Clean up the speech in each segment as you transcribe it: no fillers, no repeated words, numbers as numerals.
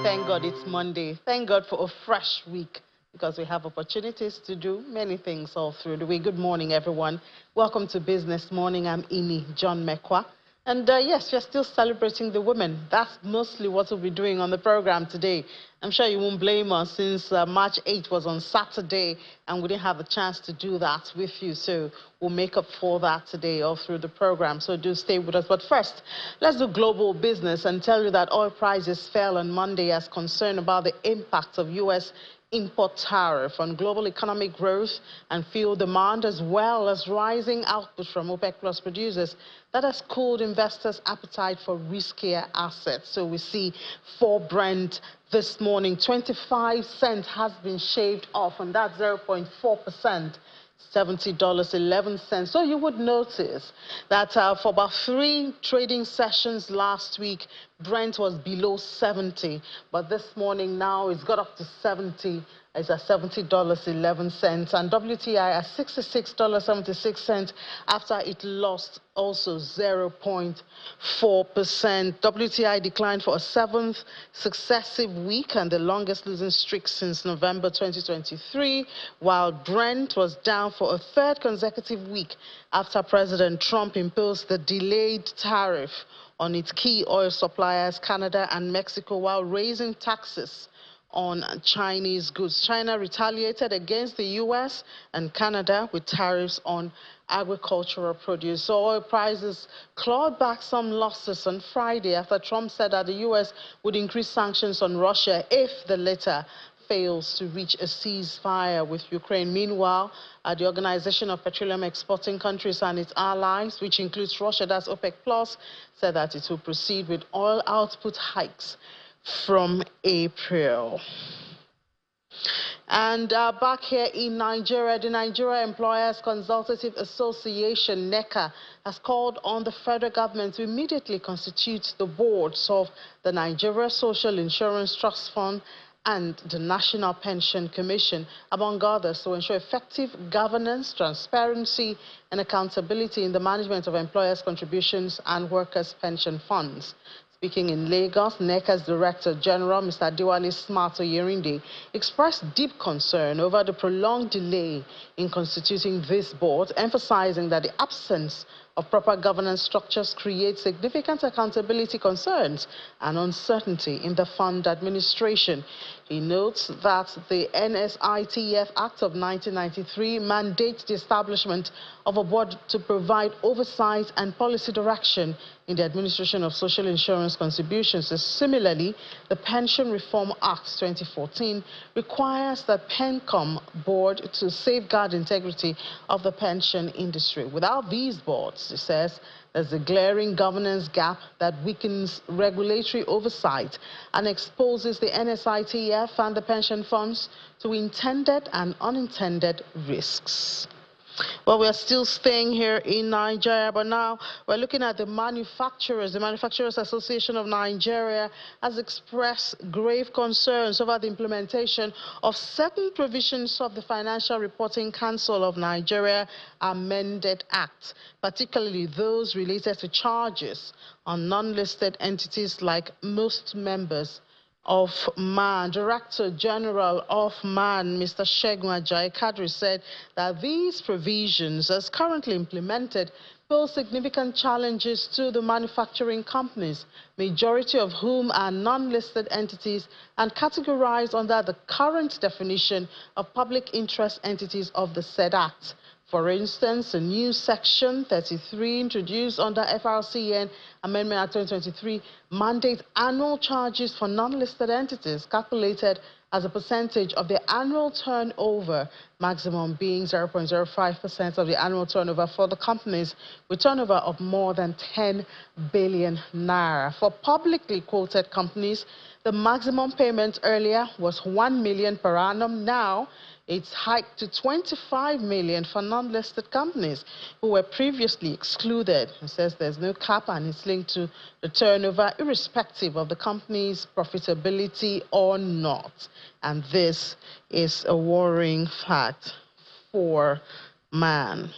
Thank God it's Monday. Thank God for a fresh week because we have opportunities to do many things all through the week. Good morning, everyone. Welcome to Business Morning. I'm Ini John Mekwa. And yes, we're still celebrating the women. That's mostly what we'll be doing on the program today. I'm sure you won't blame us since March 8th was on Saturday and we didn't have the chance to do that with you. So we'll make up for that today all through the program. So do stay with us. But first, let's do global business and tell you that oil prices fell on Monday as concern about the impact of U.S. import tariff on global economic growth and fuel demand, as well as rising output from OPEC Plus producers. That has cooled investors' appetite for riskier assets. So we see for Brent this morning, 25 cents has been shaved off, and that's 0.4%. $70.11. So you would notice that for about 3 trading sessions last week, Brent was below 70, but this morning now it's got up to 70. It's at $70.11, and WTI at $66.76 after it lost also 0.4%. WTI declined for a 7th successive week and the longest losing streak since November 2023, while Brent was down for a 3rd consecutive week after President Trump imposed the delayed tariff on its key oil suppliers, Canada and Mexico, while raising taxes on Chinese goods. China retaliated against the U.S. and Canada with tariffs on agricultural produce. So oil prices clawed back some losses on Friday after Trump said that the U.S. would increase sanctions on Russia if the latter fails to reach a ceasefire with Ukraine. Meanwhile, the Organization of Petroleum Exporting Countries and its allies, which includes Russia, that's OPEC Plus, said that it will proceed with oil output hikes from April. And back here in Nigeria, the Nigeria Employers Consultative Association, NECA, has called on the federal government to immediately constitute the boards of the Nigeria Social Insurance Trust Fund and the National Pension Commission, among others, to ensure effective governance, transparency, and accountability in the management of employers' contributions and workers' pension funds. Speaking in Lagos, NECA's Director General, Mr. Diwali Smarto Yerinde, expressed deep concern over the prolonged delay in constituting this board, emphasizing that the absence of proper governance structures creates significant accountability concerns and uncertainty in the fund administration. He notes that the NSITF Act of 1993 mandates the establishment of a board to provide oversight and policy direction in the administration of social insurance contributions. Similarly, the Pension Reform Act 2014 requires the PENCOM board to safeguard integrity of the pension industry. Without these boards, he says, there's a glaring governance gap that weakens regulatory oversight and exposes the NSITF and the pension funds to intended and unintended risks. Well, we're still staying here in Nigeria, but now we're looking at the manufacturers. The Manufacturers Association of Nigeria has expressed grave concerns over the implementation of certain provisions of the Financial Reporting Council of Nigeria Amended Act, particularly those related to charges on non-listed entities like most members of MAN. Director General of MAN, Mr. Segun Ajayi Kadri, said that these provisions, as currently implemented, pose significant challenges to the manufacturing companies, majority of whom are non-listed entities and categorized under the current definition of public interest entities of the said Act. For instance, a new Section 33 introduced under FRCN Amendment Act 2023 mandates annual charges for non-listed entities calculated as a percentage of their annual turnover, maximum being 0.05% of the annual turnover for the companies with turnover of more than 10 billion naira. For publicly quoted companies, the maximum payment earlier was 1 million per annum. Now, it's hiked to 25 million for non-listed companies who were previously excluded. It says there's no cap and it's linked to the turnover irrespective of the company's profitability or not. And this is a worrying fact for MAN.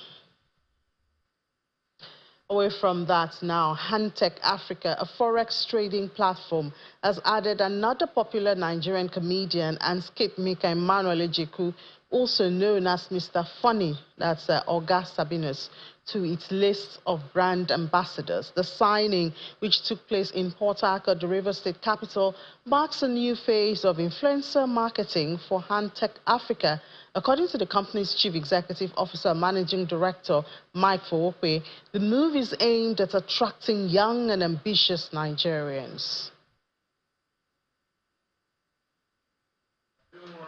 Away from that now, Hantech Africa, a forex trading platform, has added another popular Nigerian comedian and skit maker, Emmanuel Ejeku, also known as Mr. Funny, that's Oga Sabinus, to its list of brand ambassadors. The signing, which took place in Port Harcourt, the Rivers State capital, marks a new phase of influencer marketing for Hantech Africa. According to the company's Chief Executive Officer, Managing Director, Mike Fowokwe, the move is aimed at attracting young and ambitious Nigerians.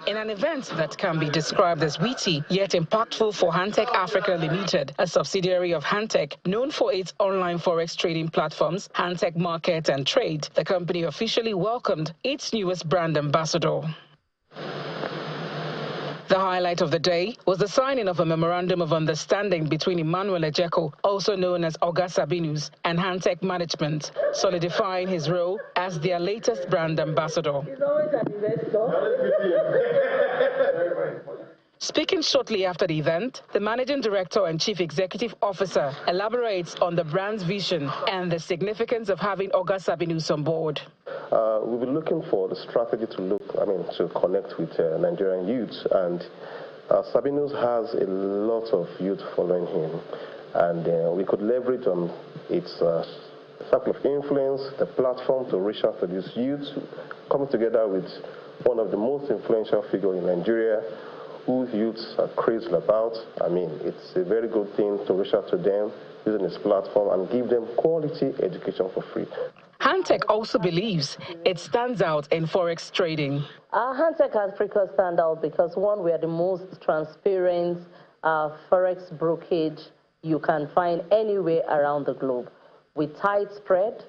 In an event that can be described as witty, yet impactful for Hantech Africa Limited, a subsidiary of Hantech, known for its online forex trading platforms, Hantech Market and Trade, the company officially welcomed its newest brand ambassador. The highlight of the day was the signing of a memorandum of understanding between Emmanuel Ejeku, also known as Oga Sabinus, and Hantech Management, solidifying his role as their latest brand ambassador. He's always an investor. Speaking shortly after the event, the Managing Director and Chief Executive Officer elaborates on the brand's vision and the significance of having Oga Sabinus on board. We'll be looking for the strategy to connect with Nigerian youths, and Sabinus has a lot of youth following him, and we could leverage on its circle of influence, the platform, to reach out to these youths, coming together with one of the most influential figures in Nigeria, who youths are crazy about. It's a very good thing to reach out to them using this platform and give them quality education for free. Hantech also believes it stands out in forex trading. Hantech Africa stand out because, one, we are the most transparent forex brokerage you can find anywhere around the globe. With tight spread,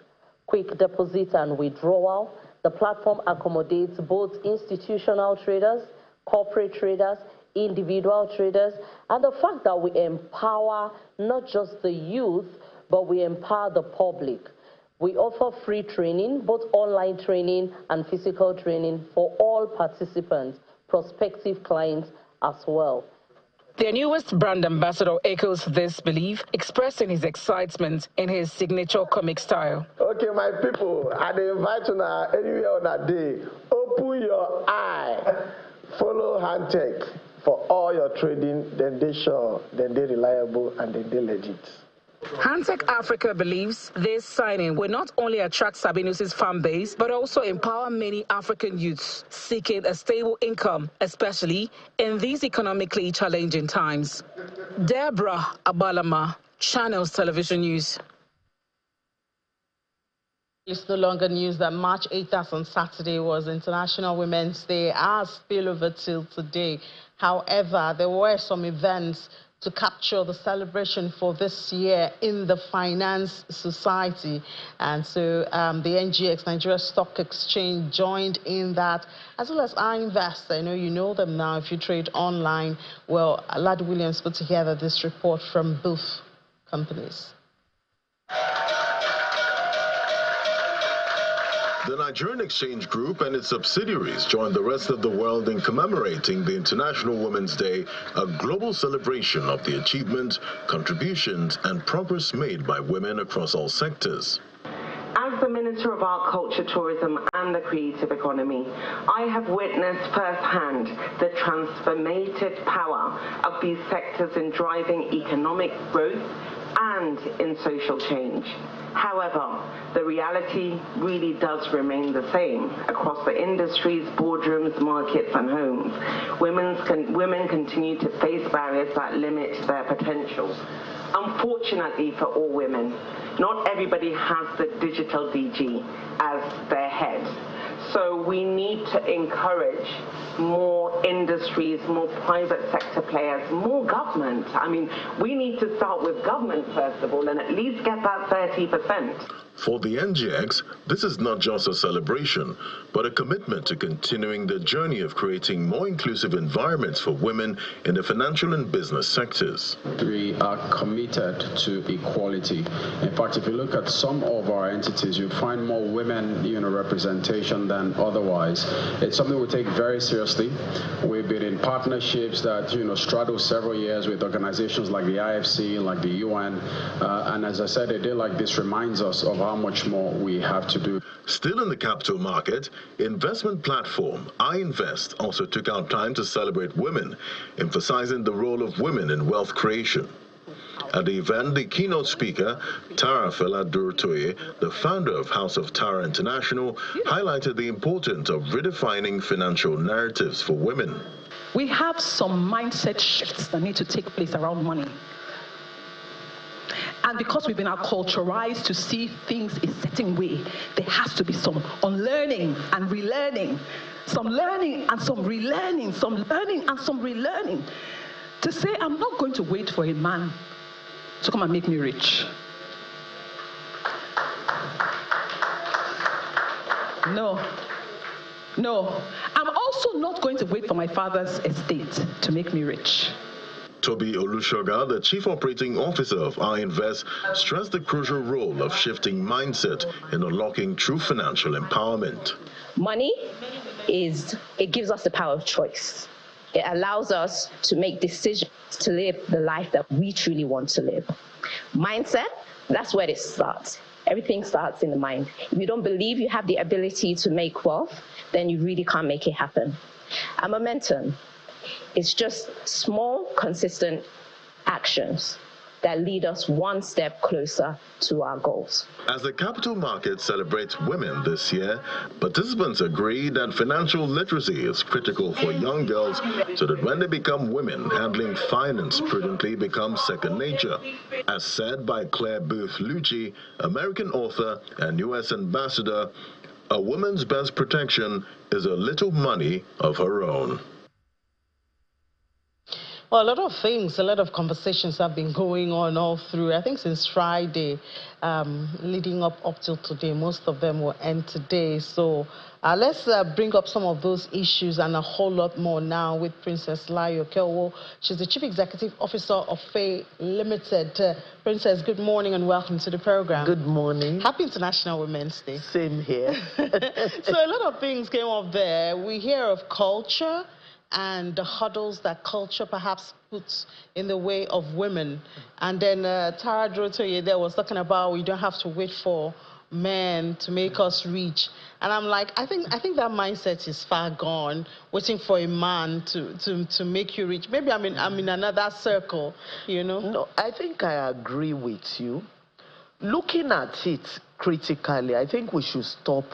quick deposit and withdrawal, the platform accommodates both institutional traders, corporate traders, individual traders, and the fact that we empower not just the youth, but we empower the public. We offer free training, both online training and physical training, for all participants, prospective clients as well. Their newest brand ambassador echoes this belief, expressing his excitement in his signature comic style. Okay, my people, I invite you now anywhere on a day. Open your eye. Follow Hantech for all your trading. Then they sure, then they reliable, and then they legit. Hantech Africa believes this signing will not only attract Sabinus' fan base, but also empower many African youths seeking a stable income, especially in these economically challenging times. Deborah Abalama, Channels Television News. It's no longer news that March 8th on Saturday was International Women's Day, as spillover till today. However, there were some events to capture the celebration for this year in the finance society. And so the NGX, Nigeria Stock Exchange, joined in that, as well as iInvest. I know you know them now if you trade online. Well, Lad Williams put together this report from both companies. The Nigerian Exchange Group and its subsidiaries joined the rest of the world in commemorating the International Women's Day, a global celebration of the achievements, contributions, and progress made by women across all sectors. As the Minister of Art, Culture, Tourism and the Creative Economy, I have witnessed firsthand the transformative power of these sectors in driving economic growth and in social change. However, the reality really does remain the same across the industries, boardrooms, markets and homes. Women continue to face barriers that limit their potential. Unfortunately for all women, not everybody has the digital DG as their head. So we need to encourage more industries, more private sector players, more government. We need to start with government first of all and at least get that 30%. For the NGX, this is not just a celebration, but a commitment to continuing the journey of creating more inclusive environments for women in the financial and business sectors. We are committed to equality. In fact, if you look at some of our entities, you find more women, representation than otherwise. It's something we take very seriously. We've been in partnerships that, straddle several years with organizations like the IFC, like the UN, and as I said, a day like this reminds us of how much more we have to do. Still in the capital market, investment platform iInvest also took out time to celebrate women, emphasizing the role of women in wealth creation. At the event, the keynote speaker, Retaliatory, the founder of House of Tara International, highlighted the importance of redefining financial narratives for women. We have some mindset shifts that need to take place around money. And because we've been acculturized to see things a certain way, there has to be some unlearning and relearning, some learning and some relearning, some learning and some relearning, to say, I'm not going to wait for a man to come and make me rich. No. I'm also not going to wait for my father's estate to make me rich. Toby Olushoga, the Chief Operating Officer of iInvest, stressed the crucial role of shifting mindset in unlocking true financial empowerment. Money it gives us the power of choice. It allows us to make decisions to live the life that we truly want to live. Mindset, that's where it starts. Everything starts in the mind. If you don't believe you have the ability to make wealth, then you really can't make it happen. And momentum, it's just small, consistent actions that lead us one step closer to our goals. As the capital market celebrates women this year, participants agree that financial literacy is critical for young girls so that when they become women, handling finance prudently becomes second nature. As said by Claire Booth Lucci, American author and U.S. ambassador, a woman's best protection is a little money of her own. Well, a lot of things, a lot of conversations have been going on all through, I think since Friday, leading up till today. Most of them will end today. So let's bring up some of those issues and a whole lot more now with Princess Layo Kelwo. She's the Chief Executive Officer of Faye Limited. Princess, good morning and welcome to the program. Good morning. Happy International Women's Day. Same here. So a lot of things came up there. We hear of culture and the hurdles that culture perhaps puts in the way of women. And then Tara Drotoye there was talking about we don't have to wait for men to make us rich. And I'm like, I think that mindset is far gone, waiting for a man to make you rich. Maybe I'm in another circle, No, I think I agree with you. Looking at it critically, I think we should stop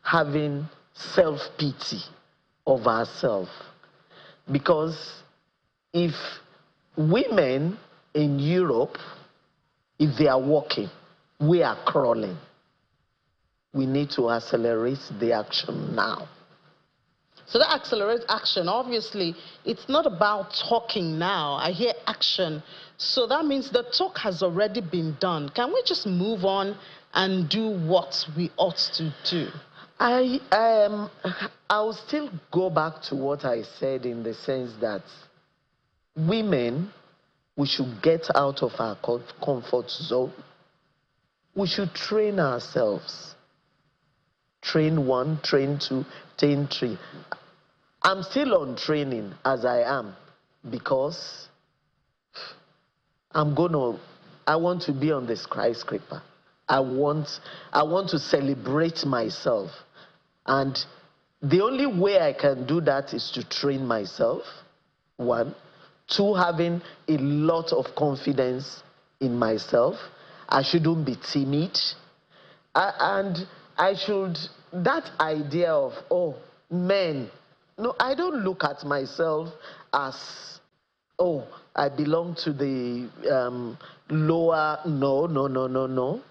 having self-pity of ourselves. Because if women in Europe, if they are walking, we are crawling. We need to accelerate the action now. So that accelerates action. Obviously, it's not about talking now. I hear action. So that means the talk has already been done. Can we just move on and do what we ought to do? I'll still go back to what I said in the sense that women, we should get out of our comfort zone. We should train ourselves. Train 1, train 2, train 3. I'm still on training as I am because I want to be on the skyscraper. I want to celebrate myself. And the only way I can do that is to train myself, 1. 2, having a lot of confidence in myself. I shouldn't be timid. And that idea of, men. No, I don't look at myself as, I belong to the lower, no.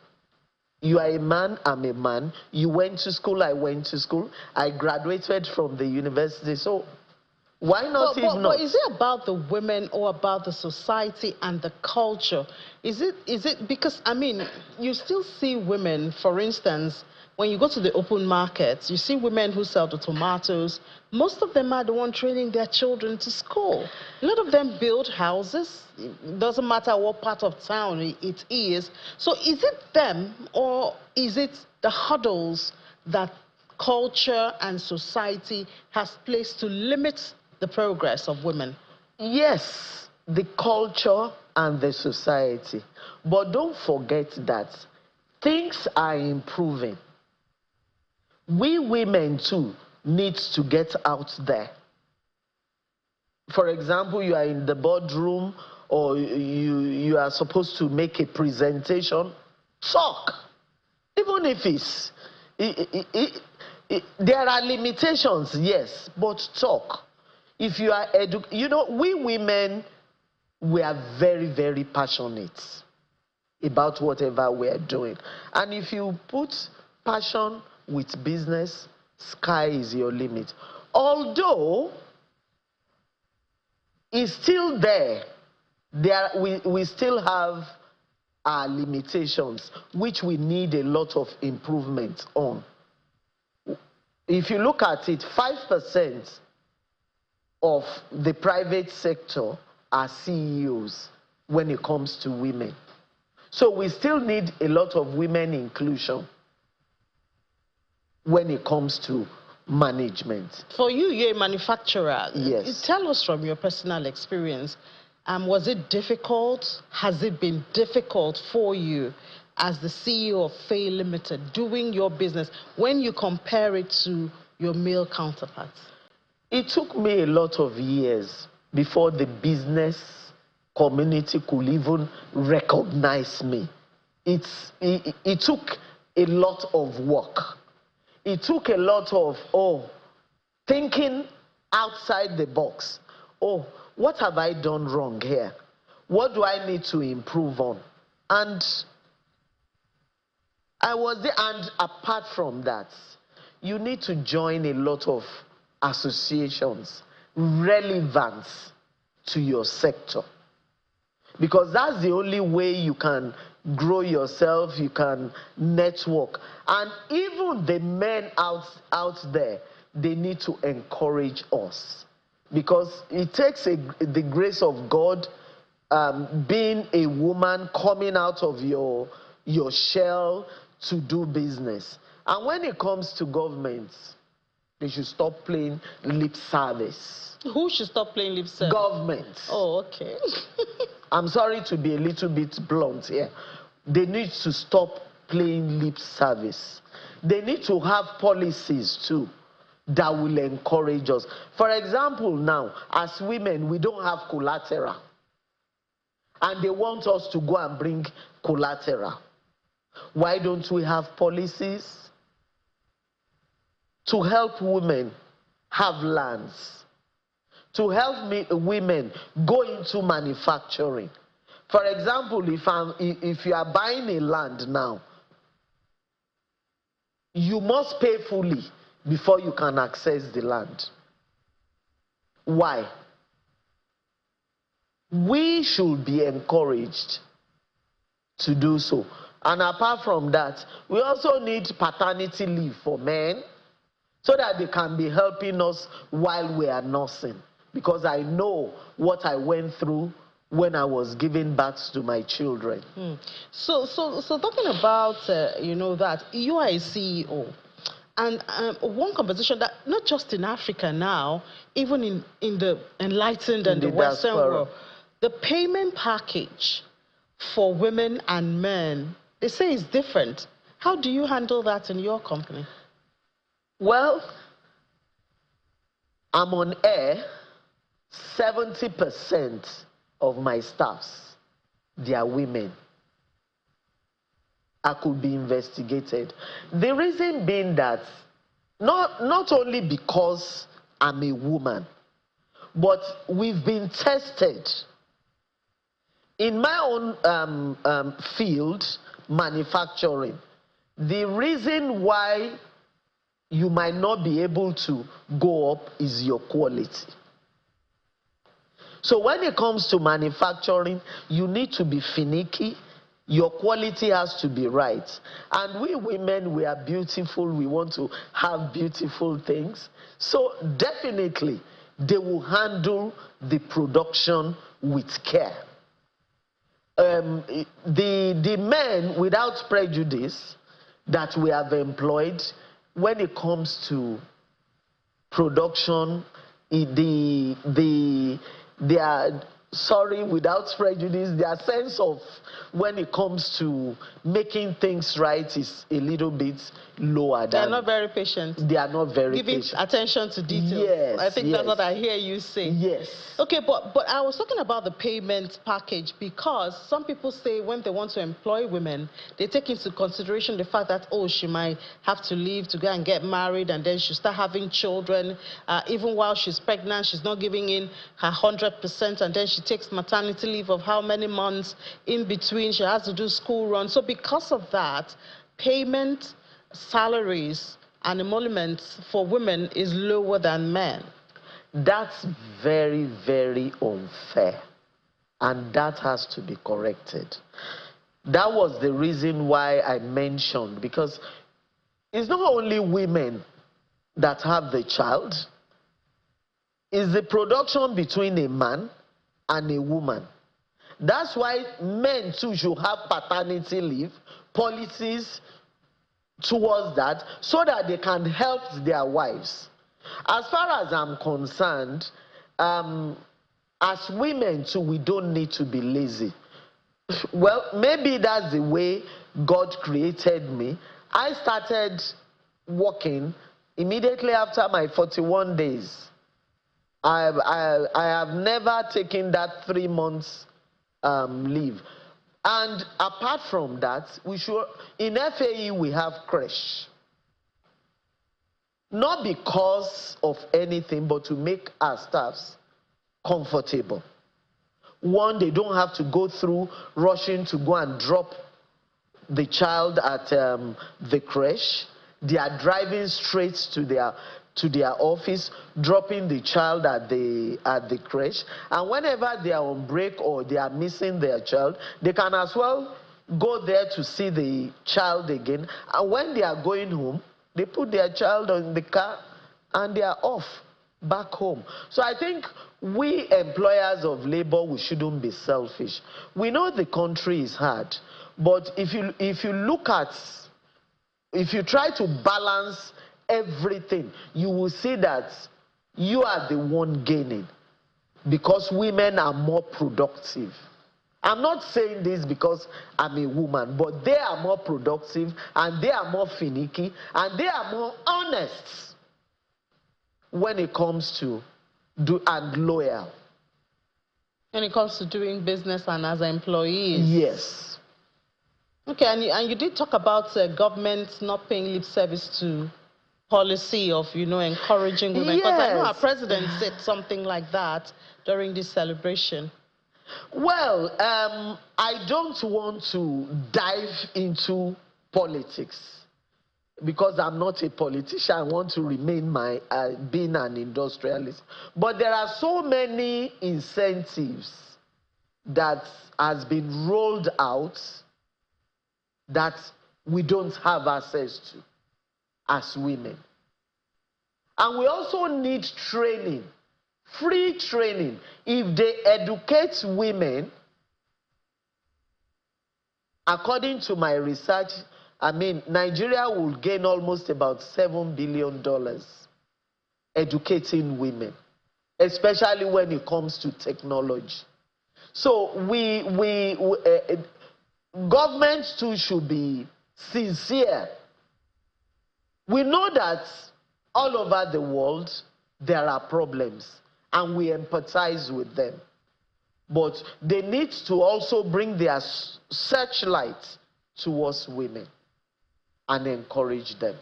You are a man, I'm a man. You went to school, I went to school. I graduated from the university. So Why not But is it about the women or about the society and the culture? Is it because, I mean, you still see women, for instance, when you go to the open markets, you see women who sell the tomatoes. Most of them are the one training their children to school. A lot of them build houses. It doesn't matter what part of town it is. So is it them, or is it the hurdles that culture and society has placed to limit the progress of women? Yes, the culture and the society. But don't forget that things are improving. We women too need to get out there. For example, you are in the boardroom, or you are supposed to make a presentation. Talk. Even if there are limitations, yes, but talk. If you are we women, we are very, very passionate about whatever we are doing. And if you put passion with business, sky is your limit. Although it's still there, we still have our limitations, which we need a lot of improvement on. If you look at it, 5% of the private sector are CEOs when it comes to women. So we still need a lot of women inclusion when it comes to management. For you, you're a manufacturer. Yes. Tell us from your personal experience, was it difficult? Has it been difficult for you as the CEO of Faye Limited, doing your business, when you compare it to your male counterparts? It took me a lot of years before the business community could even recognize me. It took a lot of work. It took a lot of thinking outside the box. What have I done wrong here? What do I need to improve on? And I was there. And apart from that, you need to join a lot of associations relevant to your sector, because that's the only way you can grow yourself, you can network. And even the men out there, they need to encourage us, because it takes the grace of God, being a woman, coming out of your shell to do business. And when it comes to governments, they should stop playing lip service. Who should stop playing lip service? Governments. Oh, okay. I'm sorry to be a little bit blunt here. They need to stop playing lip service. They need to have policies too that will encourage us. For example, now, as women, we don't have collateral. And they want us to go and bring collateral. Why don't we have policies to help women have lands, to help women go into manufacturing? For example, if you are buying a land now, you must pay fully before you can access the land. Why? We should be encouraged to do so. And apart from that, we also need paternity leave for men, so that they can be helping us while we are nursing. Because I know what I went through when I was giving birth to my children. So talking about, that you are a CEO, and one conversation that not just in Africa now, even in the enlightened and the Western world, the payment package for women and men, they say is different. How do you handle that in your company? Well, I'm on air. 70% of my staffs, they are women. I could be investigated. The reason being that not only because I'm a woman, but we've been tested. In my own field, manufacturing, the reason why you might not be able to go up is your quality. So when it comes to manufacturing, you need to be finicky. Your quality has to be right. And we women, we are beautiful. We want to have beautiful things. So definitely, they will handle the production with care. The men, without prejudice, that we have employed, when it comes to production, they are, sorry, without prejudice, their sense of when it comes to making things right is a little bit lower. They are not very patient. They are not very giving patient. attention to details. Yes, I think that's what I hear you say. Yes. Okay, but I was talking about the payment package because some people say when they want to employ women, they take into consideration the fact that, oh, she might have to leave to go and get married and then she'll start having children. Even while she's pregnant, she's not giving in her 100%, and then she takes maternity leave of how many months in between. She has to do school run. So because of that, payment, salaries, and emoluments for women is lower than men. That's very, very unfair, and that has to be corrected. That was the reason why I mentioned, because it's not only women that have the child, it's the production between a man and a woman. That's why men too should have paternity leave policies towards that, so that they can help their wives. As far as I'm concerned, as women too, we don't need to be lazy. Well, maybe that's the way God created me. I started working immediately after my 41 days. I have never taken that 3 months leave. And apart from that, in FAE we have creche. Not because of anything, but to make our staffs comfortable. One, they don't have to go through rushing to go and drop the child at the creche. They are driving straight to their office, dropping the child at the creche. And whenever they are on break or they are missing their child, they can as well go there to see the child again. And when they are going home, they put their child in the car and they are off back home. So I think we employers of labor, we shouldn't be selfish. We know the country is hard, but if you try to balance everything, you will see that you are the one gaining, because women are more productive. I'm not saying this because I'm a woman, but they are more productive and they are more finicky and they are more honest when it comes to and loyal. When it comes to doing business and as employees. Yes. Okay, and you did talk about government not paying lip service to policy of, encouraging women. Because I know our president said something like that during this celebration. Well, I don't want to dive into politics because I'm not a politician. I want to remain being an industrialist. But there are so many incentives that has been rolled out that we don't have access to as women. And we also need training. Free training. If they educate women, according to my research, Nigeria will gain almost about $7 billion educating women, especially when it comes to technology. So governments too should be sincere. We know that all over the world there are problems, and we empathize with them. But they need to also bring their searchlight towards women and encourage them.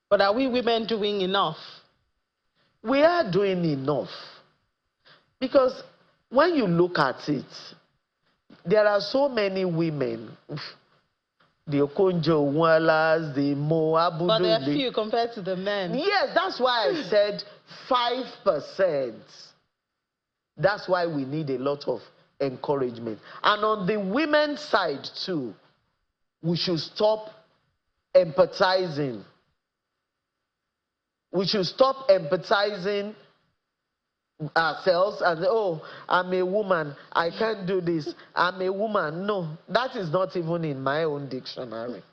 But are we women doing enough? We are doing enough. Because when you look at it, there are so many women, the Okonjo Iwealas, the Moabudu. But there are few compared to the men. Yes, that's why I said 5%. That's why we need a lot of encouragement. And on the women's side too, we should stop empathizing. We should stop empathizing ourselves and, oh, I'm a woman, I can't do this, I'm a woman. No, that is not even in my own dictionary.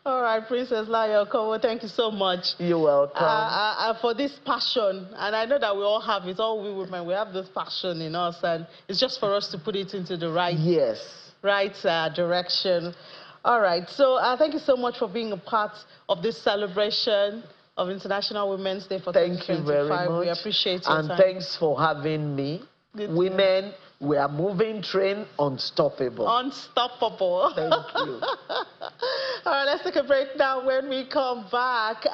All right, Princess Layo Kowo, thank you so much. You're welcome. For this passion, and I know that we all have it, all we women, we have this passion in us, and it's just for us to put it into the right, direction. All right, so thank you so much for being a part of this celebration of International Women's Day for 2025. Thank you very much. We appreciate your time. And thanks for having me. Women, we are moving train unstoppable. Unstoppable. Thank you. All right, let's take a break now. When we come back,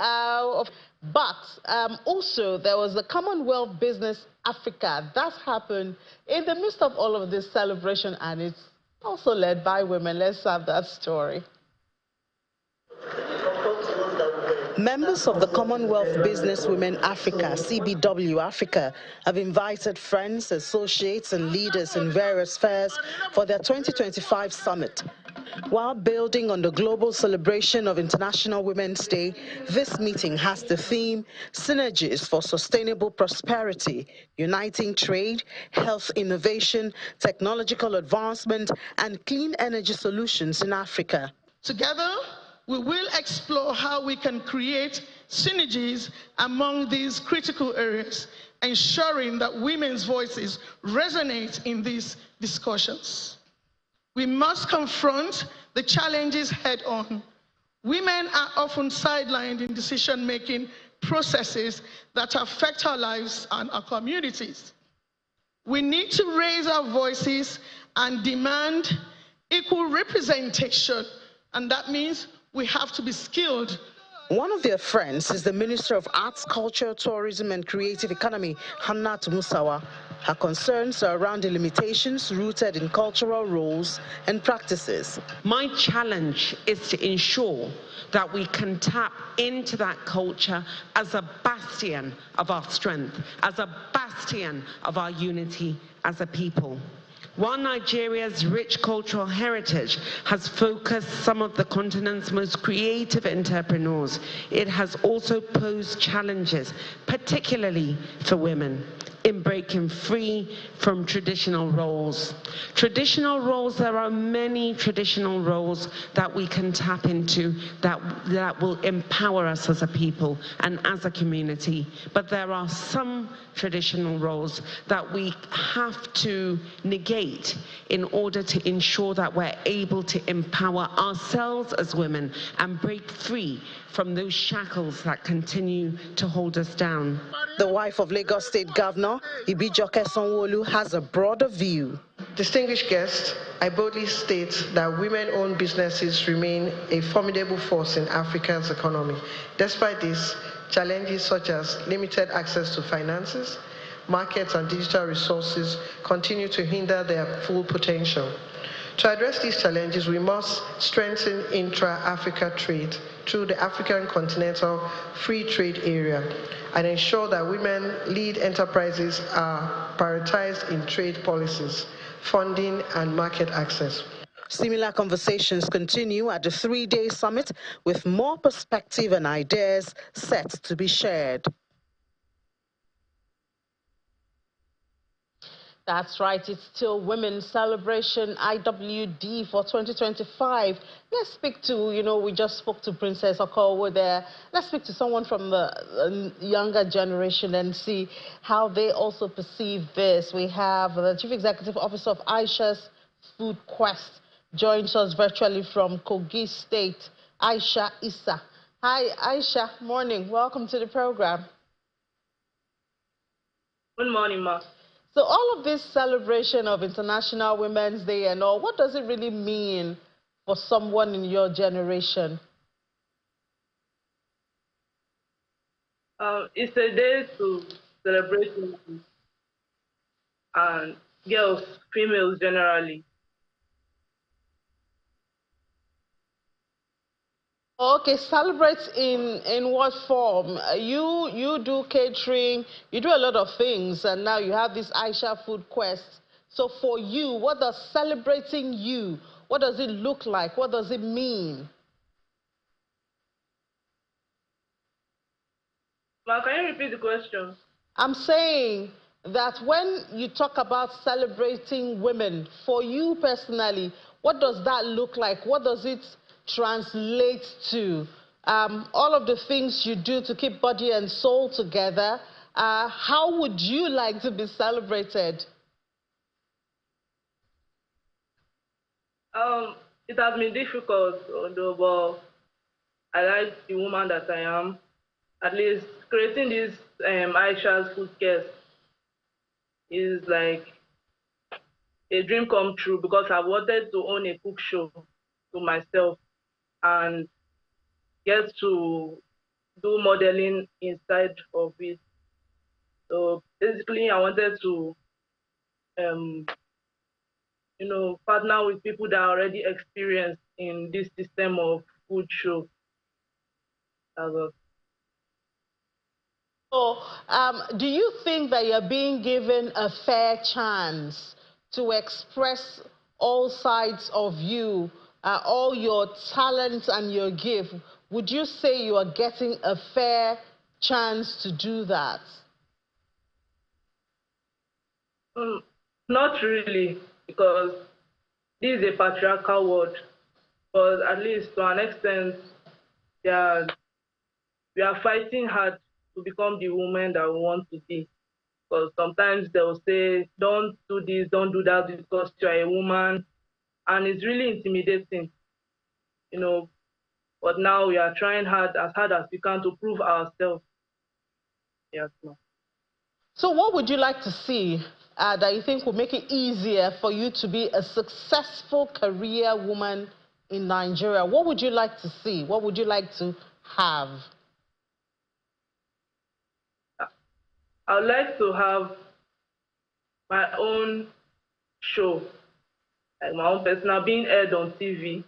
also there was the Commonwealth Business Africa. That's happened in the midst of all of this celebration, and it's also led by women. Let's have that story. Members of the Commonwealth Business Women Africa, CBW Africa, have invited friends, associates, and leaders in various fairs for their 2025 summit. While building on the global celebration of International Women's Day, this meeting has the theme, Synergies for Sustainable Prosperity, Uniting Trade, Health Innovation, Technological Advancement, and Clean Energy Solutions in Africa. Together, we will explore how we can create synergies among these critical areas, ensuring that women's voices resonate in these discussions. We must confront the challenges head-on. Women are often sidelined in decision-making processes that affect our lives and our communities. We need to raise our voices and demand equal representation, and that means we have to be skilled. One of their friends is the Minister of Arts, Culture, Tourism and Creative Economy, Hannat Musawa. Her concerns are around the limitations rooted in cultural roles and practices. My challenge is to ensure that we can tap into that culture as a bastion of our strength, as a bastion of our unity as a people. While Nigeria's rich cultural heritage has focused some of the continent's most creative entrepreneurs, it has also posed challenges, particularly for women, in breaking free from traditional roles. Traditional roles, there are many traditional roles that we can tap into that will empower us as a people and as a community. But there are some traditional roles that we have to negate in order to ensure that we're able to empower ourselves as women and break free from those shackles that continue to hold us down. The wife of Lagos State Governor, Ibijoke Sanwo-Olu, has a broader view. Distinguished guests, I boldly state that women-owned businesses remain a formidable force in Africa's economy. Despite this, challenges such as limited access to finances, markets, and digital resources continue to hinder their full potential. To address these challenges, we must strengthen intra-Africa trade through the African Continental Free Trade Area and ensure that women-led enterprises are prioritized in trade policies, funding, and market access. Similar conversations continue at the three-day summit with more perspective and ideas set to be shared. That's right, it's still Women's Celebration IWD for 2025. Let's speak to, we just spoke to Princess Okowo there. Let's speak to someone from the younger generation and see how they also perceive this. We have the Chief Executive Officer of Aisha's Food Quest joins us virtually from Kogi State, Aisha Issa. Hi, Aisha. Morning. Welcome to the program. Good morning, Ma. So all of this celebration of International Women's Day and all, what does it really mean for someone in your generation? It's a day to celebrate women and girls, females generally. Okay, celebrate in what form? You do catering, you do a lot of things, and now you have this Aisha Food Quest. So for you, what does celebrating you, what does it look like? What does it mean? Ma, can you repeat the question? I'm saying that when you talk about celebrating women, for you personally, what does that look like? What does it translate to? All of the things you do to keep body and soul together, how would you like to be celebrated? It has been difficult, although, but I like the woman that I am. At least creating this Aisha's food case is like a dream come true because I wanted to own a cook show to myself and get to do modeling inside of it. So basically, I wanted to, um, partner with people that are already experienced in this system of food show. So, do you think that you're being given a fair chance to express all sides of you, all your talents and your gift? Would you say you are getting a fair chance to do that? Not really, because this is a patriarchal world. But at least to an extent, we are fighting hard to become the woman that we want to be. Because sometimes they'll say, don't do this, don't do that because you're a woman. And it's really intimidating, But now we are trying hard as we can to prove ourselves. Yes, ma'am. So what would you like to see that you think would make it easier for you to be a successful career woman in Nigeria? What would you like to see? What would you like to have? I would like to have my own show, like my own personal, being aired on TV.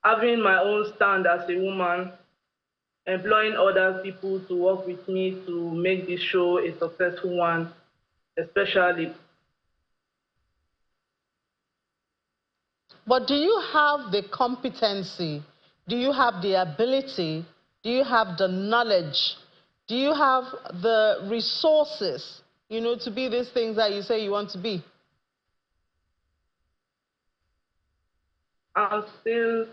Having my own stand as a woman, employing other people to work with me to make this show a successful one, especially. But do you have the competency? Do you have the ability? Do you have the knowledge? Do you have the resources, to be these things that you say you want to be? I'm still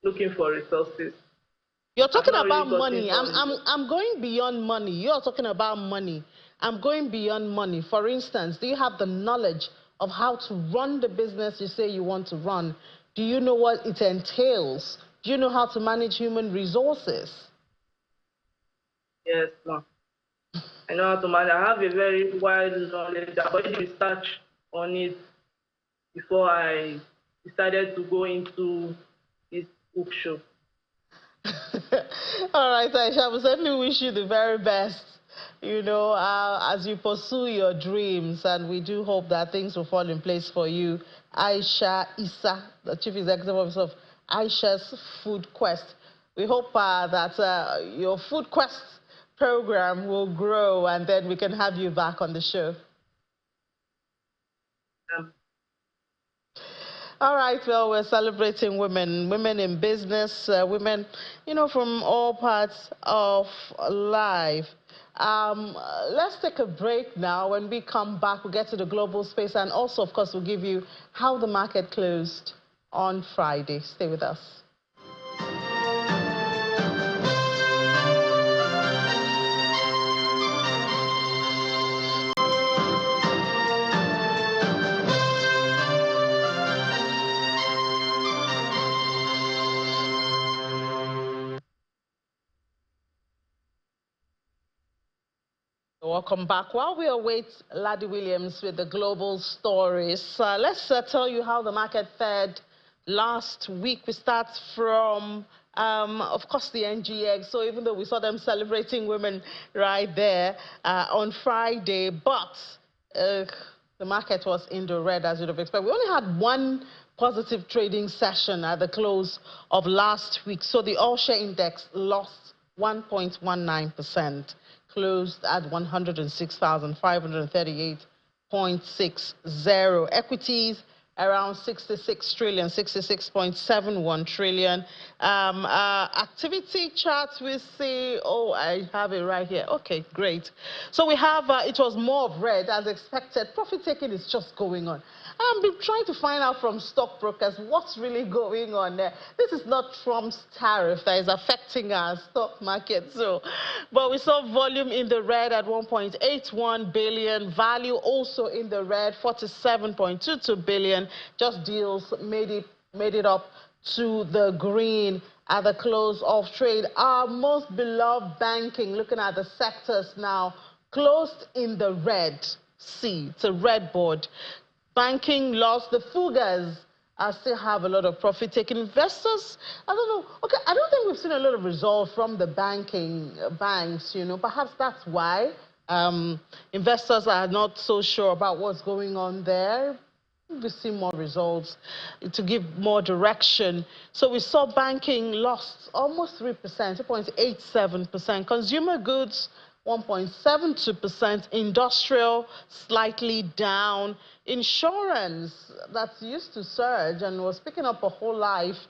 looking for resources. You're talking about money. I'm going beyond money. You're talking about money. I'm going beyond money. For instance, do you have the knowledge of how to run the business you say you want to run? Do you know what it entails? Do you know how to manage human resources? Yes, ma'am. I know how to manage. I have a very wide knowledge. I've already researched on it before I decided to go into this book show. All right, Aisha, we certainly wish you the very best, as you pursue your dreams, and we do hope that things will fall in place for you. Aisha Issa, the Chief Executive Officer of Aisha's Food Quest. We hope that your Food Quest program will grow, and then we can have you back on the show. All right, well, we're celebrating women in business, women, from all parts of life. Let's take a break now. When we come back, we'll get to the global space, and also, of course, we'll give you how the market closed on Friday. Stay with us. Welcome back. While we await Laddie Williams with the global stories, let's tell you how the market fared last week. We start from, of course, the NGX. So even though we saw them celebrating women right there on Friday, but the market was in the red, as you'd have expected. We only had one positive trading session at the close of last week. So the all-share index lost 1.19%, closed at 106,538.60. Equities around 66 trillion, 66.71 trillion. Activity charts we see, oh, I have it right here. Okay, great. So we have, it was more of red as expected. Profit taking is just going on. I've been trying to find out from stockbrokers what's really going on there. This is not Trump's tariff that is affecting our stock market. So, but we saw volume in the red at 1.81 billion, value also in the red, 47.22 billion. Just deals made it up to the green at the close of trade. Our most beloved banking, looking at the sectors now, closed in the red. See, it's a red board. Banking lost. The Fugas still have a lot of profit-taking investors. I don't know. Okay, I don't think we've seen a lot of resolve from the banking banks, you know. Perhaps that's why investors are not so sure about what's going on there. We see more results to give more direction. So we saw banking lost almost 3%, 2.87%. Consumer goods, 1.72%. Industrial, slightly down. Insurance, that's used to surge and was picking up a whole life.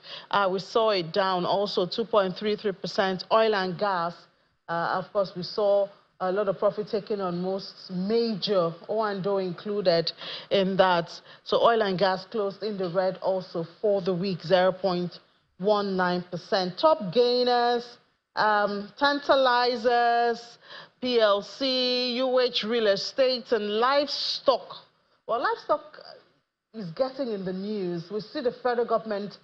We saw it down also 2.33%. Oil and gas, of course, we saw a lot of profit taken on most major, O&O included in that. So oil and gas closed in the red also for the week, 0.19%. Top gainers, Tantalizers, PLC, UH Real Estate, and Livestock. Well, livestock is getting in the news. We see the federal government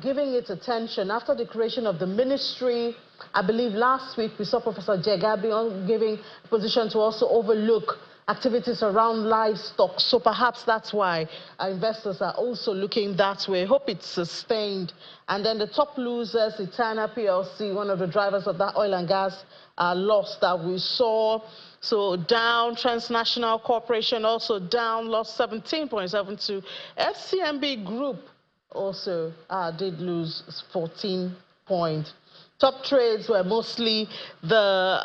giving it attention after the creation of the ministry. I believe last week we saw Professor Jegabi giving a position to also overlook activities around livestock. So perhaps that's why our investors are also looking that way. Hope it's sustained. And then the top losers, Etana PLC, one of the drivers of that oil and gas loss that we saw. So down. Transnational Corporation also down, lost 17.72. FCMB Group also did lose 14 points. Top trades were mostly the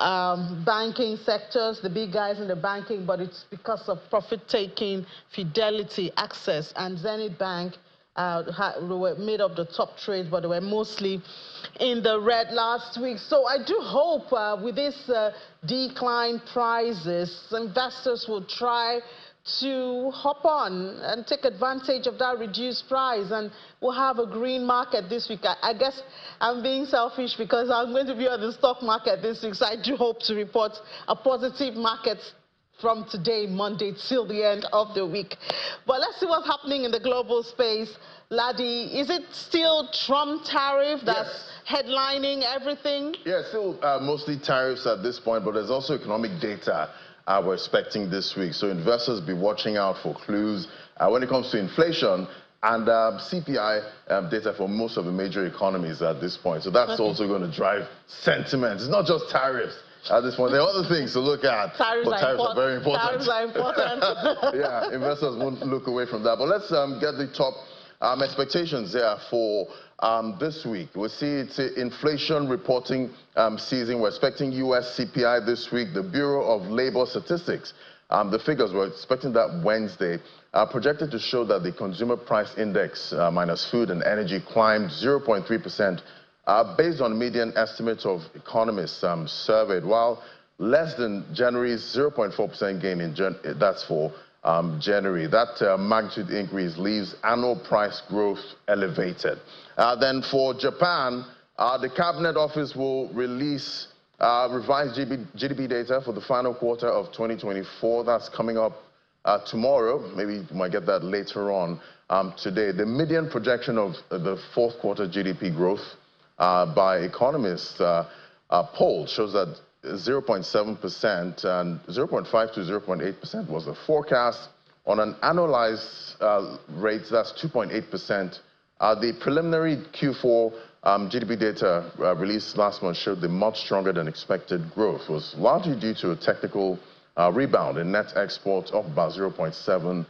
banking sectors, the big guys in the banking, but it's because of profit-taking, Fidelity, Access, and Zenith Bank were made up the top trades, but they were mostly in the red last week. So I do hope with this decline prices, investors will try to hop on and take advantage of that reduced price, and we'll have a green market this week. I guess I'm being selfish because I'm going to be on the stock market this week, so I do hope to report a positive market from today, Monday, till the end of the week. But let's see what's happening in the global space. Laddie, is it still Trump tariff that's headlining everything? Yeah, still mostly tariffs at this point, but there's also economic data we're expecting this week. So investors be watching out for clues when it comes to inflation and CPI data for most of the major economies at this point. So that's also going to drive sentiment. It's not just tariffs at this point. There are other things to look at, but tariffs are very important. Tariffs are important. Yeah, investors won't look away from that. But let's get the top expectations there for this week. We see it's inflation reporting season. We're expecting U.S. CPI this week. The Bureau of Labor Statistics, the figures we're expecting that Wednesday, are projected to show that the consumer price index minus food and energy climbed 0.3%, based on median estimates of economists surveyed, while less than January's 0.4% gain in that's for January. That magnitude increase leaves annual price growth elevated. Then for Japan, the Cabinet Office will release revised GDP data for the final quarter of 2024. That's coming up tomorrow. Maybe you might get that later on today. The median projection of the fourth quarter GDP growth by economists poll shows that 0.7% and 0.5 to 0.8% was the forecast. On an annualized rate, that's 2.8%. The preliminary Q4 GDP data released last month showed the much stronger than expected growth. It was largely due to a technical rebound in net exports, up about 0.7%.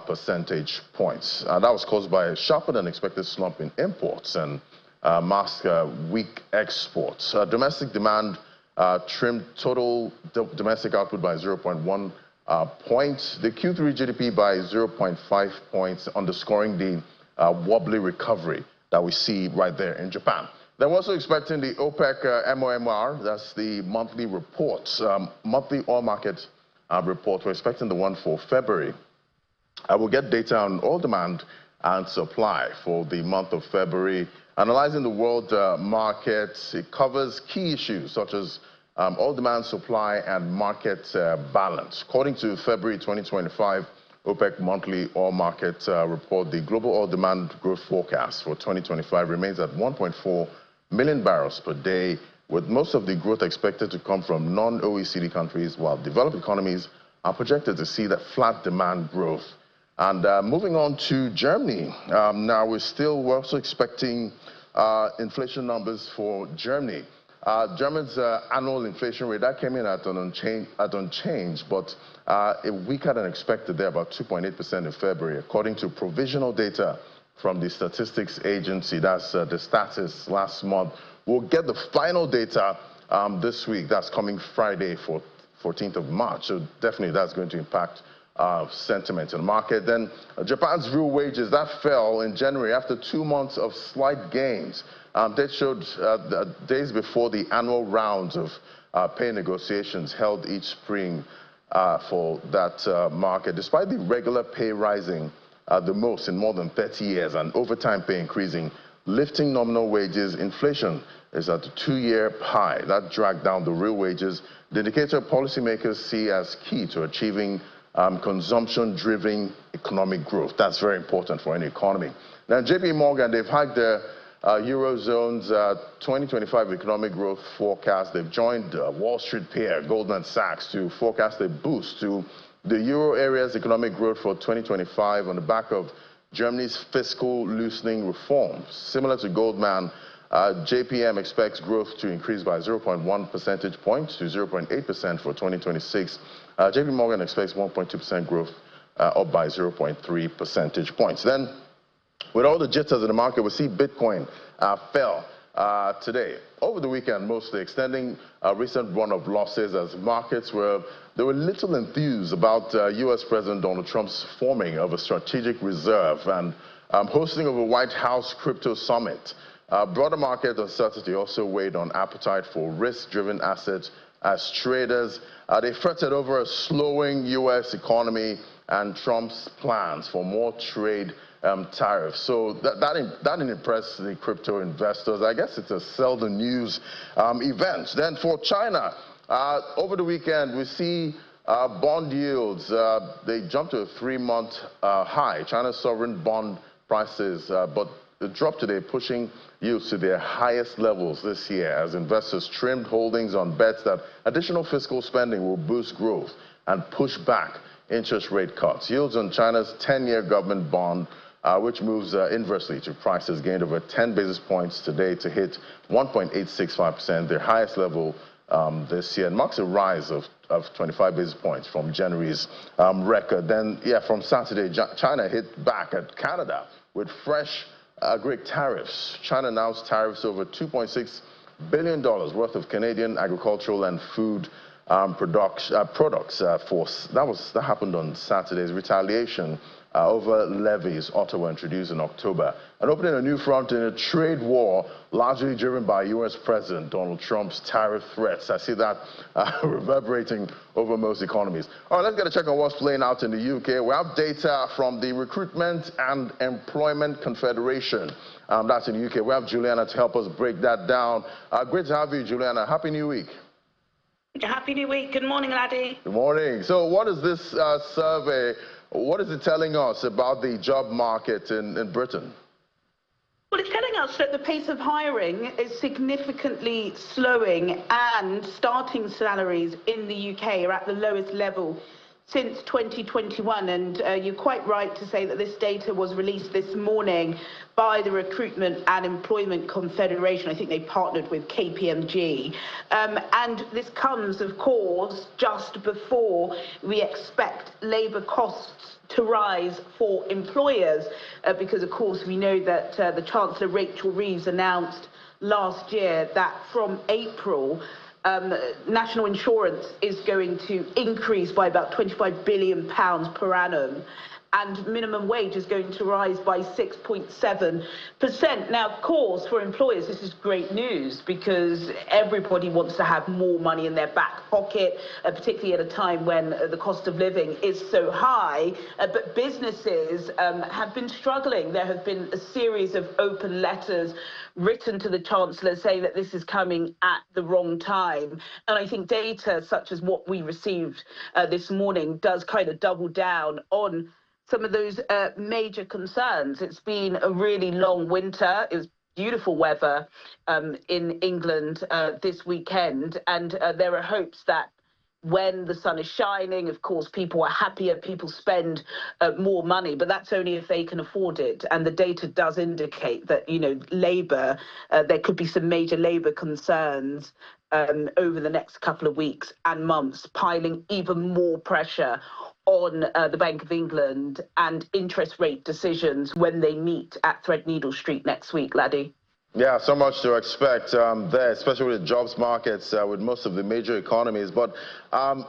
percentage points. That was caused by a sharper than expected slump in imports and masked weak exports. Domestic demand trimmed total domestic output by 0.1 points, the Q3 GDP by 0.5 points, underscoring the wobbly recovery that we see right there in Japan. They're also expecting the OPEC MOMR, that's the monthly reports, monthly oil market report. We're expecting the one for February. We'll get data on oil demand and supply for the month of February. Analyzing the world markets, it covers key issues such as oil demand, supply, and market balance. According to February 2025 OPEC monthly oil market report, the global oil demand growth forecast for 2025 remains at 1.4 million barrels per day, with most of the growth expected to come from non-OECD countries, while developed economies are projected to see that flat demand growth. And moving on to Germany, now we're also expecting inflation numbers for Germany. Germany's annual inflation rate, that came in at unchanged, but weaker than expected there, about 2.8% in February, according to provisional data from the statistics agency. That's the status last month. We'll get the final data this week. That's coming Friday, 14th of March. So definitely that's going to impact sentiment in the market. Then Japan's real wages, that fell in January after 2 months of slight gains. That showed days before the annual rounds of pay negotiations held each spring for that market. Despite the regular pay rising the most in more than 30 years and overtime pay increasing, lifting nominal wages, inflation is at a 2-year high. That dragged down the real wages, the indicator policymakers see as key to achieving consumption-driven economic growth. That's very important for any economy. Now, JP Morgan, they've hiked their Eurozone's 2025 economic growth forecast. They've joined Wall Street peer Goldman Sachs to forecast a boost to the euro area's economic growth for 2025 on the back of Germany's fiscal loosening reforms. Similar to Goldman, JPM expects growth to increase by 0.1 percentage points to 0.8% for 2026. JP Morgan expects 1.2% growth, up by 0.3 percentage points. Then, with all the jitters in the market, we see Bitcoin fell today, over the weekend mostly, extending a recent run of losses as markets were little enthused about U.S. President Donald Trump's forming of a strategic reserve and hosting of a White House crypto summit. Broader market uncertainty also weighed on appetite for risk-driven assets as traders, they fretted over a slowing U.S. economy and Trump's plans for more trade tariffs. So that didn't impress the crypto investors. I guess it's a sell the news event. Then for China, over the weekend, we see bond yields, they jumped to a 3-month high. China's sovereign bond prices, but it dropped today, pushing yields to their highest levels this year as investors trimmed holdings on bets that additional fiscal spending will boost growth and push back interest rate cuts. Yields on China's 10-year government bond, which moves inversely to prices, gained over 10 basis points today to hit 1.865%, their highest level this year, and marks a rise of 25 basis points from January's record. Then, from Saturday, China hit back at Canada with fresh Greek tariffs. China announced tariffs over $2.6 billion worth of Canadian agricultural and food products. That happened on Saturday's retaliation over levies Ottawa introduced in October, and opening a new front in a trade war largely driven by U.S. President Donald Trump's tariff threats. I see that reverberating over most economies. All right, let's get a check on what's playing out in the UK. We have data from the Recruitment and Employment Confederation. That's in the UK. We have Juliana to help us break that down. Great to have you, Juliana. Happy New Week. Happy New Week. Good morning, Laddie. Good morning. So what is this survey? What is it telling us about the job market in Britain? Well, it's telling us that the pace of hiring is significantly slowing and starting salaries in the UK are at the lowest level since 2021, and you're quite right to say that this data was released this morning by the Recruitment and Employment Confederation. I think they partnered with KPMG. And this comes, of course, just before we expect labour costs to rise for employers, because, of course, we know that the Chancellor Rachel Reeves announced last year that from April, national insurance is going to increase by about £25 billion per annum, and minimum wage is going to rise by 6.7%. Now, of course, for employers, this is great news because everybody wants to have more money in their back pocket, particularly at a time when the cost of living is so high. But businesses have been struggling. There have been a series of open letters written to the Chancellor saying that this is coming at the wrong time. And I think data such as what we received this morning does kind of double down on some of those major concerns. It's been a really long winter. It was beautiful weather in England this weekend, and there are hopes that when the sun is shining, of course, people are happier, people spend more money, but that's only if they can afford it. And the data does indicate that, you know, labour, there could be some major labour concerns over the next couple of weeks and months, piling even more pressure on the Bank of England and interest rate decisions when they meet at Threadneedle Street next week, Laddie. Yeah, so much to expect there, especially with the jobs markets with most of the major economies. But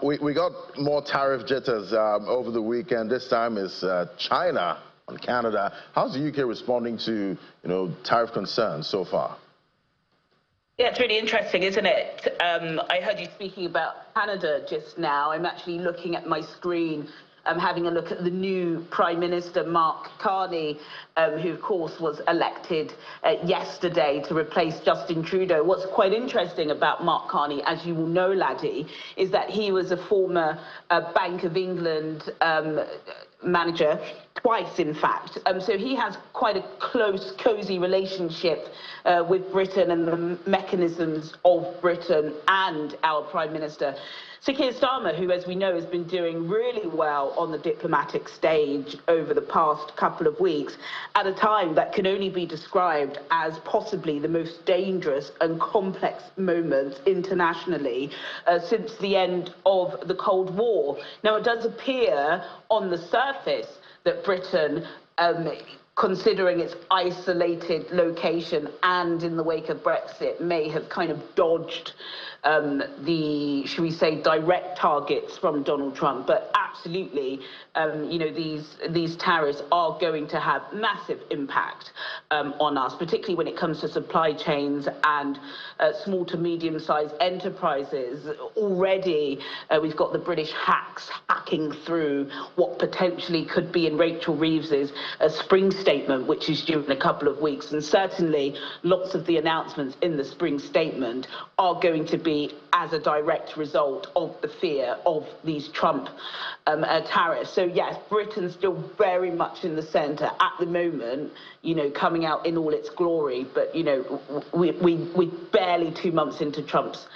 we got more tariff jitters over the weekend. This time is China and Canada. How's the UK responding to, tariff concerns so far? Yeah, it's really interesting, isn't it? I heard you speaking about Canada just now. I'm actually looking at my screen. I'm having a look at the new Prime Minister, Mark Carney, who, of course, was elected yesterday to replace Justin Trudeau. What's quite interesting about Mark Carney, as you will know, Laddie, is that he was a former Bank of England manager, twice, in fact. So he has quite a close, cosy relationship with Britain and the mechanisms of Britain and our Prime Minister. So Keir Starmer, who, as we know, has been doing really well on the diplomatic stage over the past couple of weeks, at a time that can only be described as possibly the most dangerous and complex moment internationally since the end of the Cold War. Now, it does appear on the surface that Britain, considering its isolated location and in the wake of Brexit, may have kind of dodged the, should we say, direct targets from Donald Trump. But absolutely, these tariffs are going to have massive impact on us, particularly when it comes to supply chains and small to medium-sized enterprises. Already, we've got the British hacks hacking through what potentially could be in Rachel Reeves's spring statement, which is due in a couple of weeks. And certainly, lots of the announcements in the spring statement are going to be as a direct result of the fear of these Trump tariffs. So yes, Britain's still very much in the centre at the moment, coming out in all its glory. But, we're barely 2 months into Trump's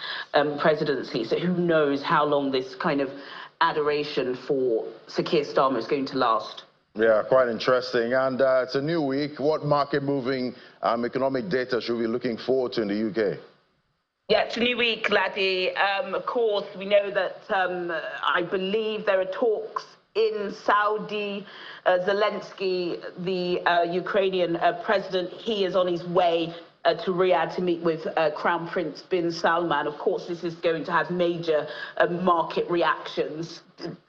presidency. So who knows how long this kind of adoration for Sir Keir Starmer is going to last. Yeah, quite interesting. And it's a new week. What market-moving economic data should we be looking forward to in the UK? Yeah, it's a new week, Laddie. Of course, we know that I believe there are talks in Saudi. Zelensky, the Ukrainian president, he is on his way to Riyadh to meet with Crown Prince bin Salman. Of course, this is going to have major market reactions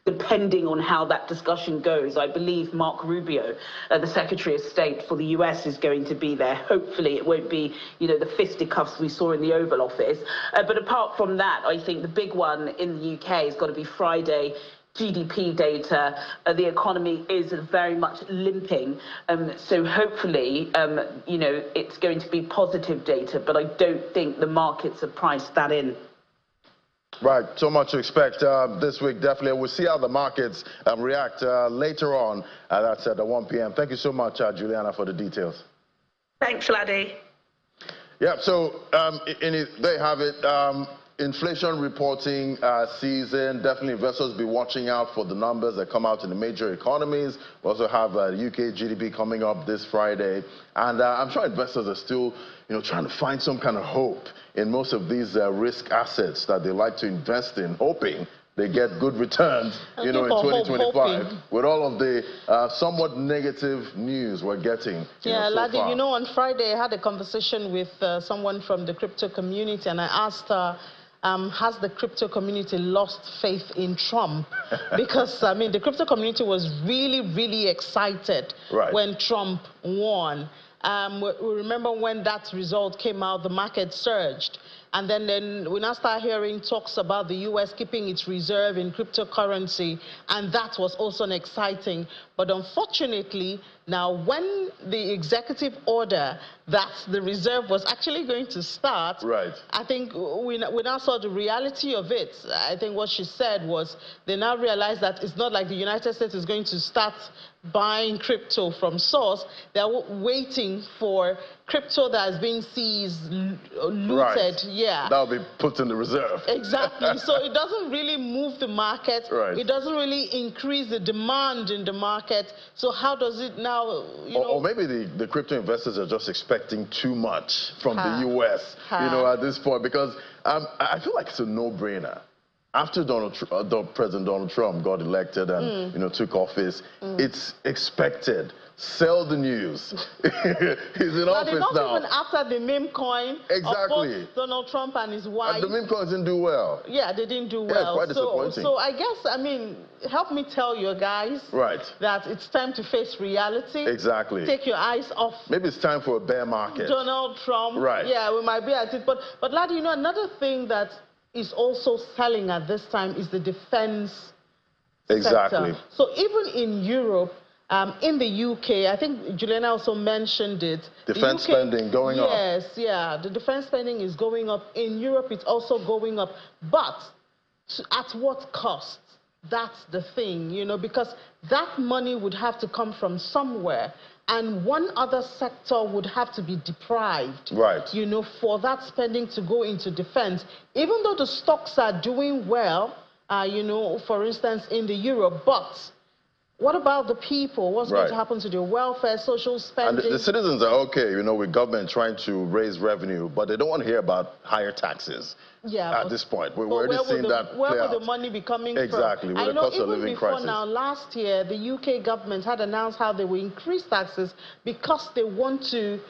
depending on how that discussion goes. I believe Mark Rubio, the Secretary of State for the US, is going to be there. Hopefully it won't be, the fisticuffs we saw in the Oval Office. But apart from that, I think the big one in the UK has got to be Friday. GDP data, the economy is very much limping. So hopefully, it's going to be positive data, but I don't think the markets have priced that in. Right, so much to expect this week, definitely. We'll see how the markets react later on. That's at 1 p.m. Thank you so much, Juliana, for the details. Thanks, Laddie. Yeah, so there you have it. inflation reporting season. Definitely investors be watching out for the numbers that come out in the major economies. We also have UK GDP coming up this Friday. And I'm sure investors are still, trying to find some kind of hope in most of these risk assets that they like to invest in, hoping they get good returns, in 2025 with all of the somewhat negative news we're getting. Yeah, so Ladi, far. on Friday I had a conversation with someone from the crypto community, and I asked her, has the crypto community lost faith in Trump? Because, the crypto community was really, really excited when Trump won. We remember when that result came out, the market surged. And then we now start hearing talks about the U.S. keeping its reserve in cryptocurrency, and that was also exciting. But unfortunately, now when the executive order that the reserve was actually going to start, I think we now saw the reality of it. I think what she said was they now realize that it's not like the United States is going to start buying crypto from source. They're waiting for crypto that has been seized, looted. Yeah. That'll be put in the reserve. Exactly. So it doesn't really move the market. It doesn't really increase the demand in the market. So how does it now, Or maybe the crypto investors are just expecting too much from the U.S., at this point, because I feel like it's a no-brainer. After President Donald Trump got elected and took office, it's expected. Sell the news. He's in office not now. Even after the meme coin of both Donald Trump and his wife. And the meme coins didn't do well. Yeah, they didn't do well. Quite disappointing. So I guess, help me tell you guys that it's time to face reality. Exactly. Take your eyes off. Maybe it's time for a bear market. Donald Trump. Right. Yeah, we might be at it. But Ladi, another thing that is also selling at this time is the defense sector. So even in Europe, in the UK, I think Juliana also mentioned it. Defense spending going up. Yes, yeah. The defense spending is going up. In Europe, it's also going up. But at what cost? That's the thing, because that money would have to come from somewhere. And one other sector would have to be deprived, for that spending to go into defense. Even though the stocks are doing well, for instance, in the Europe, but what about the people? What's going to happen to their welfare, social spending? And the citizens are okay, with government trying to raise revenue, but they don't want to hear about higher taxes. At this point, we're already seeing that play Where out. will the money be coming from? Exactly, with the cost of living crisis. Now, last year, the UK government had announced how they will increase taxes because they want to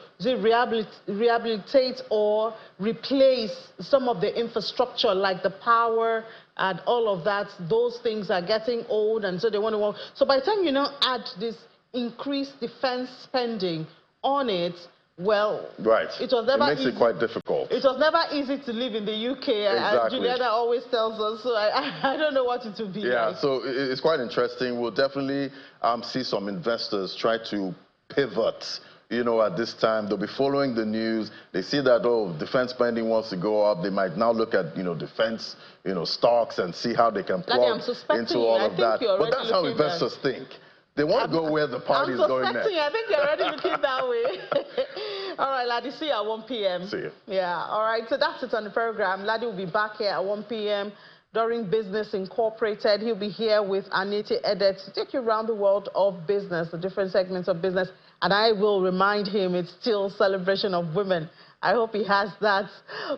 rehabilitate or replace some of the infrastructure, like the power and all of that. Those things are getting old, and so they want to. So by the time you add this increased defense spending on it, well, it was never makes it quite difficult. It was never easy to live in the UK. Exactly. Juliana always tells us, so I don't know what it will be like. So it's quite interesting. We'll definitely see some investors try to pivot. At this time, they'll be following the news. They see that, defense spending wants to go up. They might now look at, defense, stocks and see how they can plug into all of that. But that's how investors think. They want to go where the party is going next. I think you're already looking that way. All right, Ladi, see you at 1 p.m. See you. Yeah, all right. So that's it on the program. Ladi will be back here at 1 p.m. during Business Incorporated. He'll be here with Aniti Edet to take you around the world of business, the different segments of business. And I will remind him it's still Celebration of Women. I hope he has that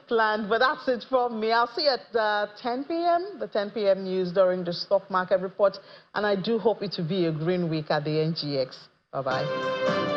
planned. But that's it from me. I'll see you at 10 p.m., the 10 p.m. news during the stock market report. And I do hope it will be a green week at the NGX. Bye-bye.